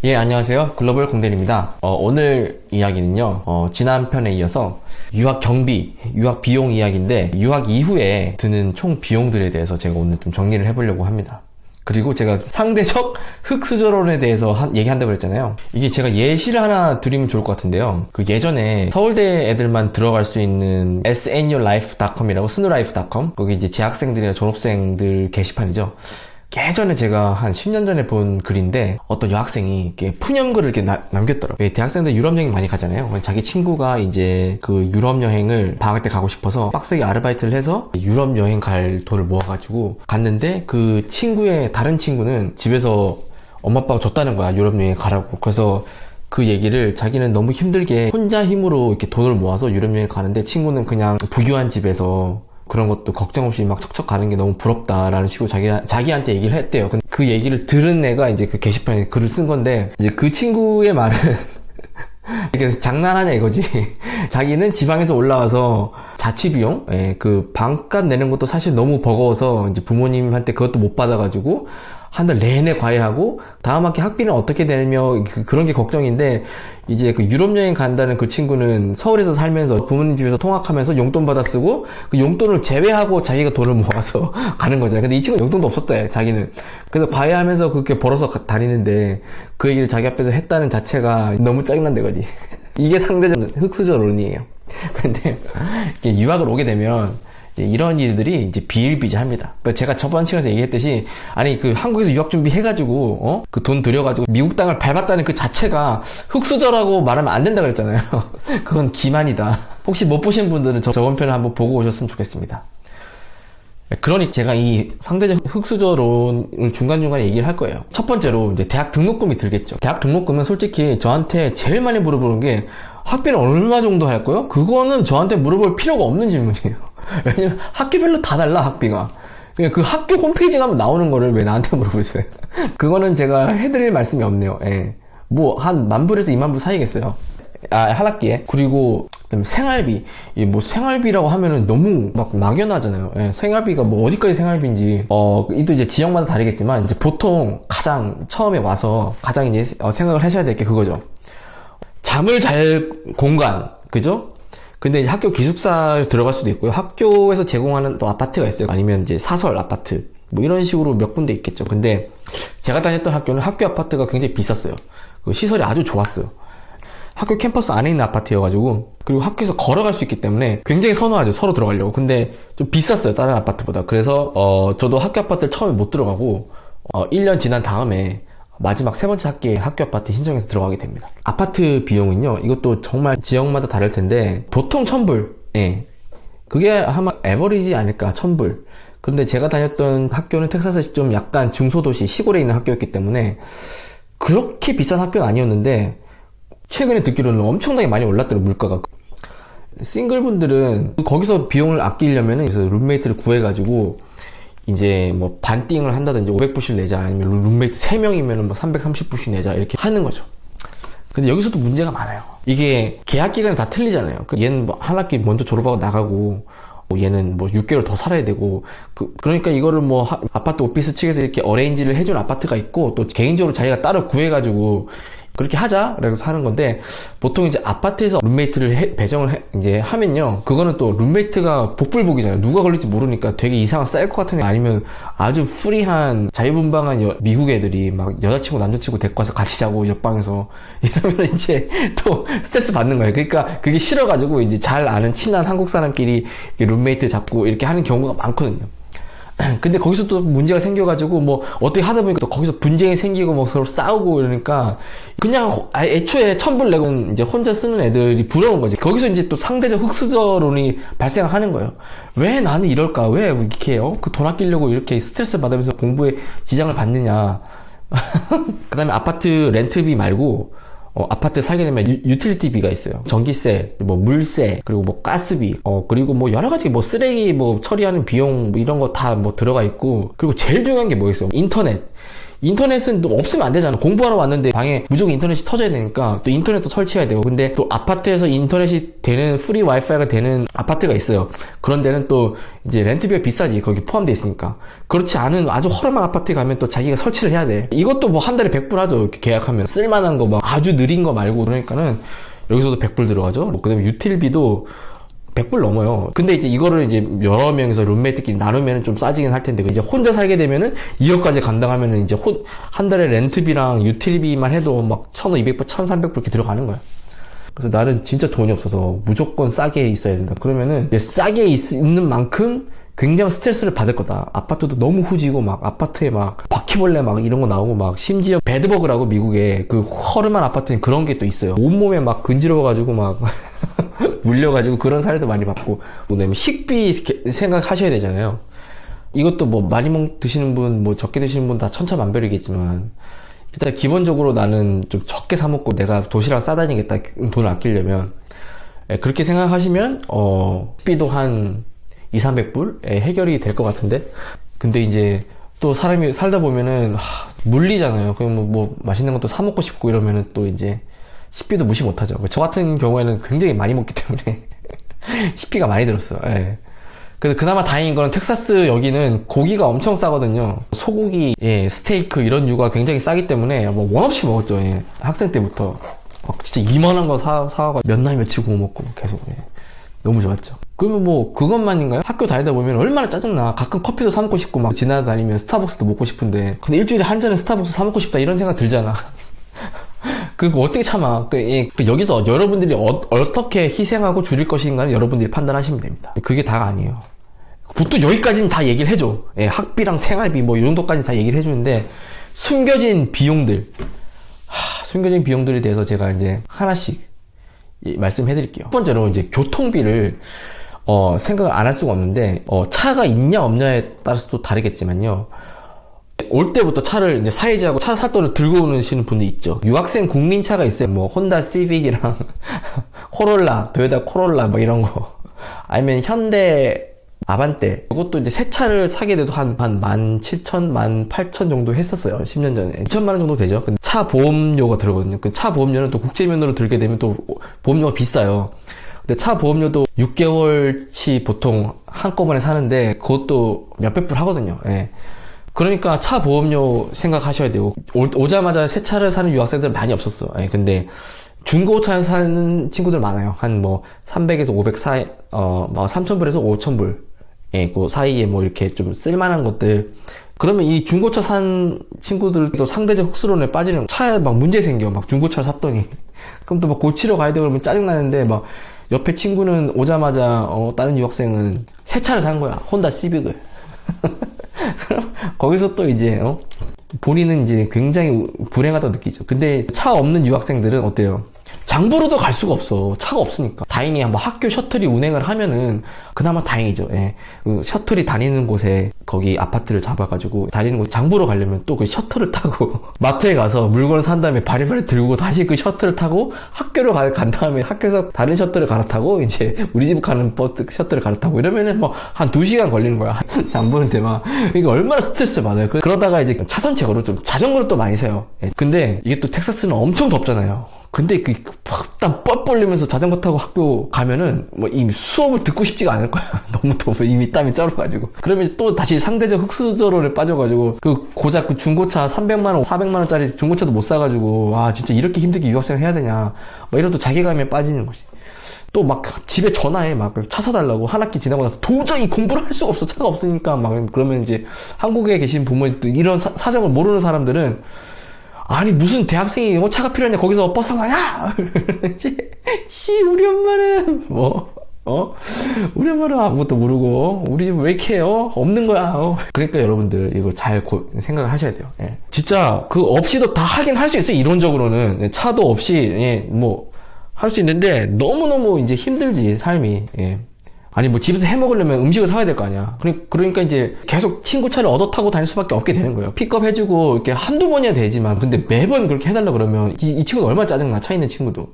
예, 안녕하세요. 글로벌 공대리입니다. 오늘 이야기는요, 지난 편에 이어서 유학 경비, 유학 비용 이야기인데, 유학 이후에 드는 총 비용들에 대해서 제가 오늘 좀 정리를 해보려고 합니다. 그리고 제가 상대적 흑수저론에 대해서 얘기한다고 그랬잖아요. 이게 제가 예시를 하나 드리면 좋을 것 같은데요. 그 예전에 서울대 애들만 들어갈 수 있는 snurlife.com이라고 snurlife.com 거기 이제 재학생들이나 졸업생들 게시판이죠. 예전에 제가 한 10년 전에 본 글인데 어떤 여학생이 이렇게 푸념글을 이렇게 남겼더라고요. 대학생들 유럽 여행 많이 가잖아요. 자기 친구가 이제 그 유럽 여행을 방학 때 가고 싶어서 빡세게 아르바이트를 해서 유럽 여행 갈 돈을 모아가지고 갔는데 그 친구의 다른 친구는 집에서 엄마 아빠가 줬다는 거야. 유럽 여행 가라고. 그래서 그 얘기를 자기는 너무 힘들게 혼자 힘으로 이렇게 돈을 모아서 유럽 여행 가는데 친구는 그냥 부유한 집에서 그런 것도 걱정 없이 막 척척 가는 게 너무 부럽다라는 식으로 자기한테 얘기를 했대요. 근데 그 얘기를 들은 애가 이제 그 게시판에 글을 쓴 건데, 이제 그 친구의 말은, 이렇게 장난하냐 이거지. 자기는 지방에서 올라와서 자취비용, 그 방값 내는 것도 사실 너무 버거워서 이제 부모님한테 그것도 못 받아가지고, 한 달 내내 과외하고 다음 학기 학비는 어떻게 내며 그런 게 걱정인데, 이제 그 유럽 여행 간다는 그 친구는 서울에서 살면서 부모님 집에서 통학하면서 용돈 받아 쓰고 그 용돈을 제외하고 자기가 돈을 모아서 가는 거잖아요. 근데 이 친구는 용돈도 없었대, 자기는. 그래서 과외하면서 그렇게 벌어서 다니는데 그 얘기를 자기 앞에서 했다는 자체가 너무 짜증난데 거지. 이게 상대적 흑수저론이에요. 근데 유학을 오게 되면 이런 일들이 이제 비일비재합니다. 그러니까 제가 저번 시간에서 얘기했듯이, 아니 그 한국에서 유학 준비해가지고 그 돈 들여가지고 미국 땅을 밟았다는 그 자체가 흑수저라고 말하면 안 된다 그랬잖아요. 그건 기만이다. 혹시 못 보신 분들은 저번 편을 한번 보고 오셨으면 좋겠습니다. 그러니 제가 이 상대적 흑수저론을 중간중간에 얘기를 할 거예요. 첫 번째로 이제 대학 등록금이 들겠죠. 대학 등록금은 솔직히 저한테 제일 많이 물어보는 게 학비는 얼마 정도 할까요? 그거는 저한테 물어볼 필요가 없는 질문이에요. 왜냐면 학교별로 다 달라, 학비가. 그냥 그 학교 홈페이지 가면 나오는 거를 왜 나한테 물어보세요? 그거는 제가 해드릴 말씀이 없네요. 예. 뭐 한 10,000불에서 20,000불 사이겠어요. 한 학기에. 그리고 그다음에 생활비. 뭐 생활비라고 하면은 너무 막 막연하잖아요. 예. 생활비가 뭐 어디까지 생활비인지 이도 이제 지역마다 다르겠지만 이제 보통 가장 처음에 와서 가장 이제 생각을 하셔야 될 게 그거죠. 잠을 잘 공간, 그죠? 근데 이제 학교 기숙사에 들어갈 수도 있고요. 학교에서 제공하는 또 아파트가 있어요. 아니면 이제 사설 아파트. 뭐 이런 식으로 몇 군데 있겠죠. 근데 제가 다녔던 학교는 학교 아파트가 굉장히 비쌌어요. 그 시설이 아주 좋았어요. 학교 캠퍼스 안에 있는 아파트여가지고, 그리고 학교에서 걸어갈 수 있기 때문에 굉장히 선호하죠. 서로 들어가려고. 근데 좀 비쌌어요. 다른 아파트보다. 그래서 저도 학교 아파트를 처음에 못 들어가고 1년 지난 다음에 마지막 세 번째 학기에 학교 아파트 신청해서 들어가게 됩니다. 아파트 비용은요, 이것도 정말 지역마다 다를 텐데 보통 1,000불. 예. 그게 아마 에버리지 아닐까, 1,000불. 근데 제가 다녔던 학교는 텍사스에서 좀 약간 중소도시 시골에 있는 학교였기 때문에 그렇게 비싼 학교는 아니었는데 최근에 듣기로는 엄청나게 많이 올랐더라고요, 물가가. 싱글분들은 거기서 비용을 아끼려면 그래서 룸메이트를 구해가지고 이제 뭐 반띵을 한다든지 500불씩 내자, 아니면 룸메이트 3명이면 뭐 330불씩 내자, 이렇게 하는 거죠. 근데 여기서도 문제가 많아요. 이게 계약 기간이 다 틀리잖아요. 얘는 뭐 한 학기 먼저 졸업하고 나가고, 얘는 뭐 6개월 더 살아야 되고, 그러니까 이거를 뭐 아파트 오피스 측에서 이렇게 어레인지를 해준 아파트가 있고, 또 개인적으로 자기가 따로 구해가지고 그렇게 하자 그래서 하는 건데, 보통 이제 아파트에서 룸메이트를 배정을 이제 하면요, 그거는 또 룸메이트가 복불복이잖아요. 누가 걸릴지 모르니까 되게 이상한 사이코 같은 애, 아니면 아주 프리한 자유분방한 미국 애들이 막 여자친구 남자친구 데리고 와서 같이 자고 옆방에서 이러면 이제 또 스트레스 받는 거예요. 그러니까 그게 싫어가지고 이제 잘 아는 친한 한국 사람끼리 룸메이트 잡고 이렇게 하는 경우가 많거든요. 근데 거기서 또 문제가 생겨가지고 뭐 어떻게 하다 보니까 또 거기서 분쟁이 생기고 뭐 서로 싸우고 이러니까 그냥 애초에 1,000불 내고 이제 혼자 쓰는 애들이 부러운 거지. 거기서 이제 또 상대적 흑수저론이 발생하는 거예요. 왜 나는 이럴까? 왜 이렇게 그 돈 아끼려고 이렇게 스트레스 받으면서 공부에 지장을 받느냐. 그 다음에 아파트 렌트비 말고 아파트에 살게 되면 유틸리티비가 있어요. 전기세, 뭐 물세, 그리고 뭐 가스비, 그리고 뭐 여러 가지 뭐 쓰레기 뭐 처리하는 비용 뭐 이런 거 다 뭐 들어가 있고, 그리고 제일 중요한 게 뭐 있어요? 인터넷. 인터넷은 또 없으면 안 되잖아. 공부하러 왔는데 방에 무조건 인터넷이 터져야 되니까 또 인터넷도 설치해야 되고. 근데 또 아파트에서 인터넷이 되는 프리 와이파이가 되는 아파트가 있어요. 그런 데는 또 이제 렌트비가 비싸지. 거기 포함되어 있으니까. 그렇지 않은 아주 허름한 아파트에 가면 또 자기가 설치를 해야 돼. 이것도 뭐 한 달에 100불 하죠. 이렇게 계약하면. 쓸만한 거 막 아주 느린 거 말고. 그러니까는 여기서도 100불 들어가죠. 뭐 그다음에 유틸비도 100불 넘어요. 근데 이제 이거를 이제 여러 명이서 룸메이트끼리 나누면 좀 싸지긴 할 텐데, 이제 혼자 살게 되면은 2억까지 감당하면은 이제 한 달에 렌트비랑 유틸비만 해도 막 1,200불, 1,300불 이렇게 들어가는 거야. 그래서 나는 진짜 돈이 없어서 무조건 싸게 있어야 된다. 그러면은 싸게 있는 만큼 굉장히 스트레스를 받을 거다. 아파트도 너무 후지고 막 아파트에 막 바퀴벌레 막 이런 거 나오고 막 심지어 배드버그라고 미국에 그 허름한 아파트는 그런 게 또 있어요. 온몸에 막 근지러워가지고 막 물려가지고 그런 사례도 많이 봤고. 그다음에 식비 생각하셔야 되잖아요. 이것도 뭐 많이 드시는 분, 뭐 적게 드시는 분 다 천차만별이겠지만, 일단 기본적으로 나는 좀 적게 사 먹고 내가 도시락 싸다니겠다, 돈을 아끼려면. 그렇게 생각하시면 식비도 한 200~300불 해결이 될 것 같은데. 근데 이제 또 사람이 살다 보면은 물리잖아요. 그럼 뭐 맛있는 것도 사 먹고 싶고 이러면은 또 이제 식비도 무시 못하죠. 저 같은 경우에는 굉장히 많이 먹기 때문에 식비가 많이 들었어요. 예. 그래서 그나마 다행인 거는 텍사스 여기는 고기가 엄청 싸거든요. 소고기, 스테이크 이런 류가 굉장히 싸기 때문에 뭐 원 없이 먹었죠. 예. 학생 때부터 막 진짜 이만한 거 사와가 몇 날 며칠 구워 먹고 계속. 너무 좋았죠. 그러면 뭐 그것만인가요? 학교 다니다 보면 얼마나 짜증나. 가끔 커피도 사 먹고 싶고 막 지나다니면 스타벅스도 먹고 싶은데, 근데 일주일에 한 잔은 스타벅스 사 먹고 싶다 이런 생각 들잖아. 그거 어떻게 참아. 여기서 여러분들이 어떻게 희생하고 줄일 것인가는 여러분들이 판단하시면 됩니다. 그게 다가 아니에요. 보통 여기까지는 다 얘기를 해줘. 학비랑 생활비 뭐 이 정도까지는 다 얘기를 해주는데, 숨겨진 비용들, 숨겨진 비용들에 대해서 제가 이제 하나씩 말씀해 드릴게요. 첫 번째로 이제 교통비를 생각을 안 할 수가 없는데, 차가 있냐 없냐에 따라서 또 다르겠지만요. 올 때부터 차를 이제 사이즈하고 차 살 돈을 들고 오시는 분들 있죠. 유학생 국민차가 있어요. 뭐 혼다 시빅이랑 코롤라, 토요타 코롤라 뭐 이런 거. 아니면 현대 아반떼. 이것도 이제 새 차를 사게 돼도 한 17,000, 18,000 정도 했었어요. 10년 전에. 2천만 원 정도 되죠. 근데 차 보험료가 들어거든요. 그 차 보험료는 또 국제면허로 들게 되면 또 보험료가 비싸요. 근데 차 보험료도 6개월치 보통 한꺼번에 사는데 그것도 몇백 불 하거든요. 예. 그러니까 차 보험료 생각하셔야 되고, 오자마자 새 차를 사는 유학생들 많이 없었어. 예. 근데 중고차 사는 친구들 많아요. 한 뭐 300에서 500 사이, 뭐 3,000불에서 5,000불. 예, 그 사이에 뭐 이렇게 좀 쓸만한 것들. 그러면 이 중고차 산 친구들도 상대적 흑수론에 빠지는, 차에 막 문제 생겨. 막 중고차를 샀더니. 그럼 또 막 고치러 가야 되고 그러면 짜증나는데, 막 옆에 친구는 오자마자, 다른 유학생은 새 차를 산 거야. 혼다 시빅을. 그럼 거기서 또 이제, 본인은 이제 굉장히 불행하다고 느끼죠. 근데 차 없는 유학생들은 어때요? 장보러도 갈 수가 없어. 차가 없으니까. 다행히 뭐 학교 셔틀이 운행을 하면은 그나마 다행이죠. 예. 그 셔틀이 다니는 곳에 거기 아파트를 잡아가지고 다니는 곳 장보러 가려면 또 그 셔틀을 타고 마트에 가서 물건을 산 다음에 바리바리 들고 다시 그 셔틀을 타고 학교로 간 다음에 학교에서 다른 셔틀을 갈아타고 이제 우리 집 가는 버스 셔틀을 갈아타고 이러면은 뭐 한 2시간 걸리는 거야. 장보는 데만. 이게 얼마나 스트레스 받아요. 그러다가 이제 차선책으로 좀 자전거를 또 많이 세요. 예. 근데 이게 또 텍사스는 엄청 덥잖아요. 근데 땀 뻘뻘 흘리면서 자전거 타고 학교 가면은 뭐 이미 수업을 듣고 싶지가 않을 거야. 너무 더워. 이미 땀이 쩔어가지고. 그러면 또 다시 상대적 흑수저로에 빠져가지고 고작 그 중고차 300만원, 400만원짜리 중고차도 못 사가지고, 진짜 이렇게 힘들게 유학생을 해야 되냐. 막 이러도 자괴감에 빠지는 거지. 또 막 집에 전화해. 막 차 사달라고. 한 학기 지나고 나서 도저히 공부를 할 수가 없어. 차가 없으니까. 막 그러면 이제 한국에 계신 부모님, 또 이런 사정을 모르는 사람들은, 아니 무슨 대학생이 차가 필요하냐 거기서 버스 가냐. 우리 엄마는 우리 엄마는 아무것도 모르고 우리 집 왜 이렇게 없는 거야. 그러니까 여러분들 이거 잘 생각을 하셔야 돼요. 예. 진짜 그 없이도 다 하긴 할 수 있어요. 이론적으로는 차도 없이 뭐 할 수 있는데 너무너무 이제 힘들지 삶이. 예. 아니 뭐 집에서 해 먹으려면 음식을 사야 될 거 아니야. 그러니까 이제 계속 친구 차를 얻어 타고 다닐 수밖에 없게 되는 거예요. 픽업 해주고 이렇게 한두 번이야 되지만, 근데 매번 그렇게 해달라 그러면 이 친구는 얼마나 짜증나. 차 있는 친구도.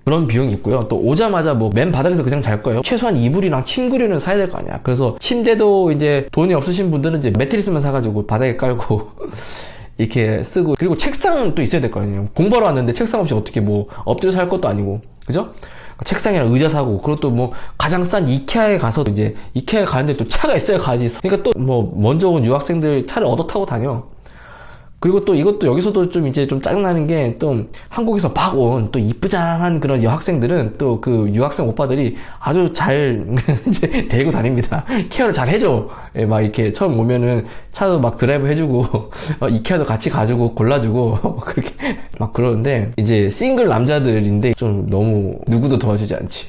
그런 비용이 있고요. 또 오자마자 뭐 맨 바닥에서 그냥 잘 거예요. 최소한 이불이랑 침구류는 사야 될 거 아니야. 그래서 침대도 이제 돈이 없으신 분들은 이제 매트리스만 사가지고 바닥에 깔고 이렇게 쓰고, 그리고 책상은 또 있어야 될 거 아니에요. 공부하러 왔는데 책상 없이 어떻게 뭐 엎드려서 할 것도 아니고, 그죠? 책상이랑 의자 사고, 그것도 뭐 가장 싼 이케아에 가서 이제 이케아에 가는데 또 차가 있어야 가지. 그러니까 또 뭐 먼저 온 유학생들 차를 얻어 타고 다녀. 그리고 또 이것도 여기서도 좀 이제 좀 짜증나는 게, 또 한국에서 막 온 또 이쁘장한 그런 여학생들은 또 그 유학생 오빠들이 아주 잘 이제 데리고 다닙니다. 케어를 잘 해줘. 예, 막 이렇게 처음 오면은 차도 막 드라이브 해주고 이케아도 같이 가지고 골라주고 그렇게 막 그러는데, 이제 싱글 남자들인데 좀 너무 누구도 도와주지 않지.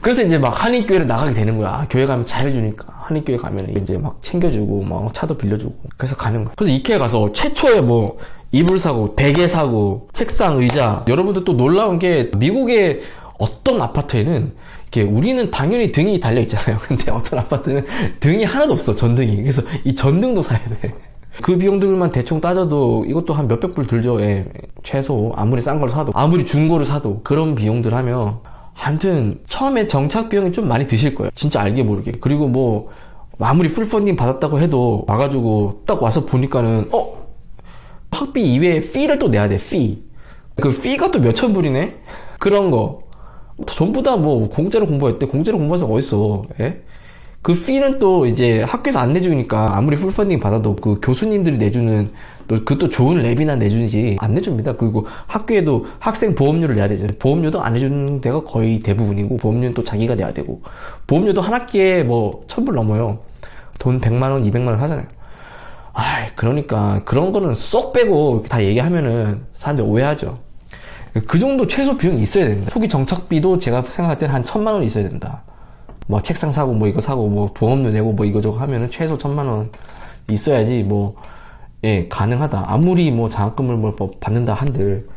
그래서 이제 막 한인교회를 나가게 되는 거야. 교회 가면 잘해주니까. 한인교회 가면 이제 막 챙겨주고 막 차도 빌려주고, 그래서 가는 거야. 그래서 이케아 가서 최초에 뭐 이불 사고, 베개 사고, 책상, 의자. 여러분들 또 놀라운 게, 미국의 어떤 아파트에는 이렇게, 우리는 당연히 등이 달려 있잖아요. 근데 어떤 아파트는 등이 하나도 없어, 전등이. 그래서 이 전등도 사야 돼. 그 비용들만 대충 따져도 이것도 한 몇백 불 들죠. 예, 최소. 아무리 싼 걸 사도, 아무리 중고를 사도 그런 비용들 하면, 아무튼 처음에 정착 비용이 좀 많이 드실 거예요. 진짜 알게 모르게. 그리고 뭐 아무리 풀펀딩 받았다고 해도 와가지고 딱 와서 보니까는 학비 이외에 피를 또 내야 돼. 그 피가 또 몇천 불이네. 그런 거 전부 다 뭐 공짜로 공부했대. 공짜로 공부해서 어딨어. 예? 그 피는 또 이제 학교에서 안 내주니까, 아무리 풀펀딩 받아도 그 교수님들이 내주는 그것도 좋은 랩이나 내주는지 안 내줍니다. 그리고 학교에도 학생 보험료를 내야 되죠. 보험료도 안 해주는 데가 거의 대부분이고, 보험료는 또 자기가 내야 되고, 보험료도 한 학기에 뭐 1,000불 넘어요. 돈 100만원, 200만원 하잖아요. 그러니까 그런 거는 쏙 빼고 다 얘기하면은 사람들이 오해하죠. 그 정도 최소 비용이 있어야 됩니다. 초기 정착비도 제가 생각할 때는 한 1,000만원 있어야 된다. 뭐 책상 사고 뭐 이거 사고 뭐 보험료 내고 뭐 이거저거 하면은 최소 1,000만원 있어야지 뭐, 예, 가능하다. 아무리 뭐 장학금을 뭐 받는다 한들